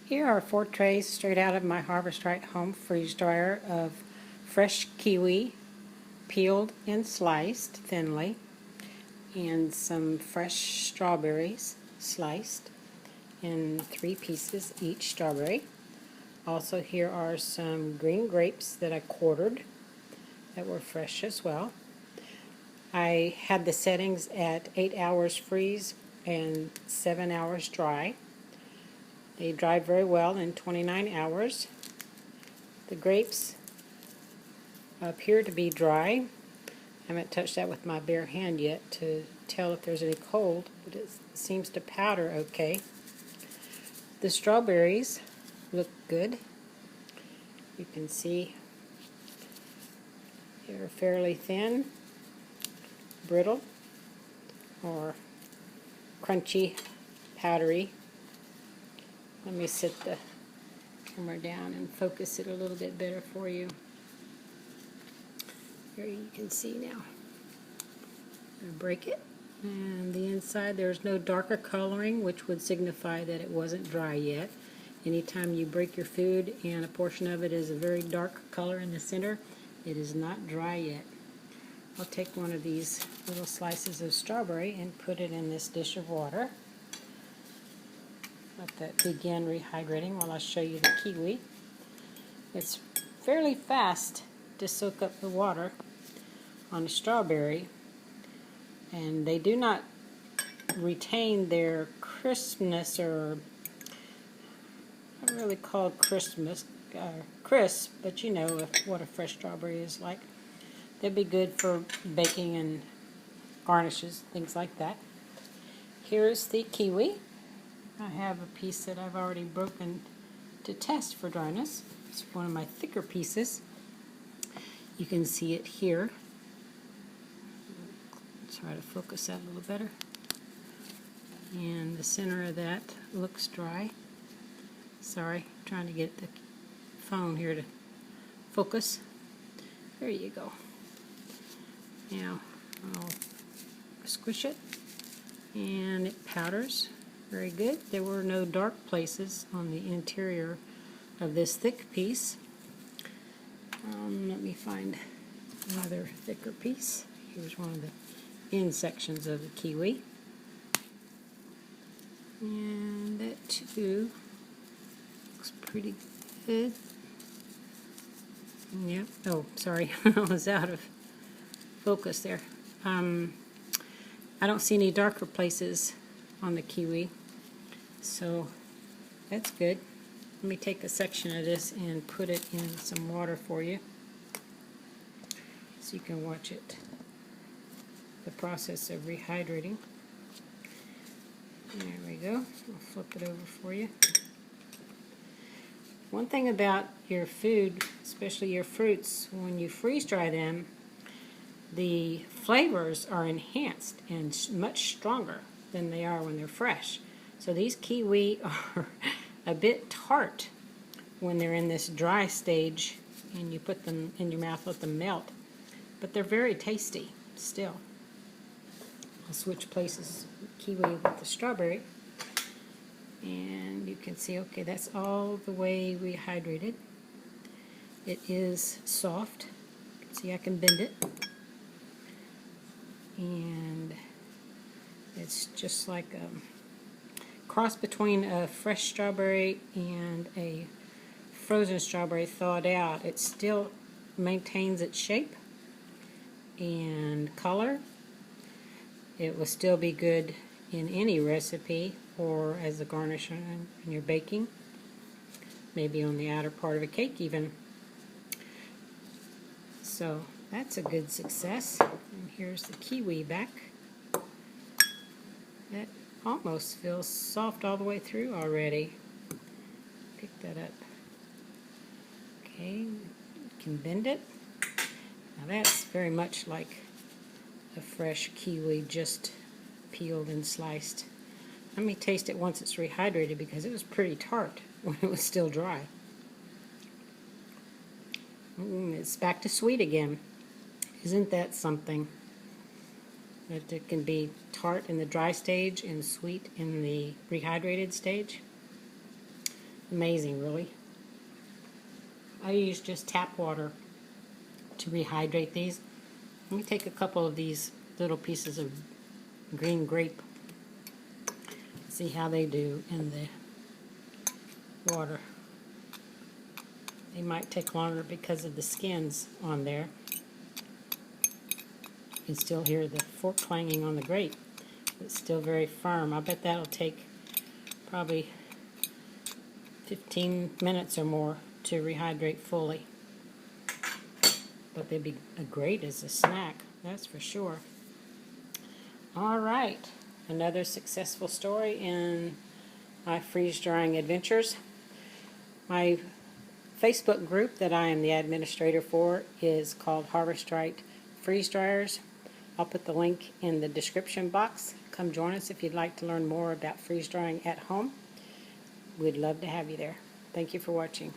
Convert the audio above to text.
Here are 4 trays straight out of my Harvest Right home freeze dryer of fresh kiwi, peeled and sliced thinly, and some fresh strawberries sliced in 3 pieces each strawberry. Also, here are some green grapes that I quartered that were fresh as well. I had the settings at 8 hours freeze and 7 hours dry. They dried very well in 29 hours. The grapes appear to be dry. I haven't touched that with my bare hand yet to tell if there's any cold, but it seems to powder okay. The strawberries look good. You can see they're fairly thin, brittle, or crunchy, powdery. Let me set the camera down and focus it a little bit better for you. Here you can see now. I'm going to break it, and the inside there's no darker coloring, which would signify that it wasn't dry yet. Anytime you break your food and a portion of it is a very dark color in the center, it is not dry yet. I'll take one of these little slices of strawberry and put it in this dish of water. Let that begin rehydrating while I show you the kiwi. It's fairly fast to soak up the water on a strawberry, and they do not retain their crispness, or I don't really call it crisp, but you know what a fresh strawberry is like. They'd be good for baking and garnishes, things like that. Here's the kiwi. I have a piece that I've already broken to test for dryness. It's one of my thicker pieces. You can see it here. Try to focus that a little better. And the center of that looks dry. Sorry, trying to get the phone here to focus. There you go. Now I'll squish it, and it powders very good. There were no dark places on the interior of this thick piece. Let me find another thicker piece. Here's one of the end sections of the kiwi. And that too looks pretty good. Yep. Oh, sorry. I was out of focus there. I don't see any darker places on the kiwi, so that's good. Let me take a section of this and put it in some water for you so you can watch it, the process of rehydrating. There we go. I'll flip it over for you. One thing about your food, especially your fruits, when you freeze dry them, the flavors are enhanced and much stronger than they are when they're fresh. So these kiwi are a bit tart when they're in this dry stage and you put them in your mouth, let them melt. But they're very tasty still. I'll switch places with kiwi with the strawberry. And you can see, okay, that's all the way rehydrated. It is soft. You can see I can bend it. And it's just like a cross between a fresh strawberry and a frozen strawberry thawed out. It still maintains its shape and color. It will still be good in any recipe or as a garnish in your baking, maybe on the outer part of a cake even. So that's a good success. And here's the kiwi back. That almost feels soft all the way through already. Pick that up. Okay, you can bend it. Now that's very much like a fresh kiwi just peeled and sliced. Let me taste it once it's rehydrated because it was pretty tart when it was still dry. It's back to sweet again. Isn't that something? That it can be tart in the dry stage and sweet in the rehydrated stage. amazing, really. I use just tap water to rehydrate these. Let me take a couple of these little pieces of green grape. See how they do in the water. They might take longer because of the skins on there. You can still hear the fork clanging on the grape. It's still very firm. I bet that'll take probably 15 minutes or more to rehydrate fully. But they'd be great as a snack, that's for sure. All right, another successful story in my freeze-drying adventures. My Facebook group that I am the administrator for is called Harvest Right Freeze Dryers. I'll put the link in the description box. Come join us if you'd like to learn more about freeze drying at home. We'd love to have you there. Thank you for watching.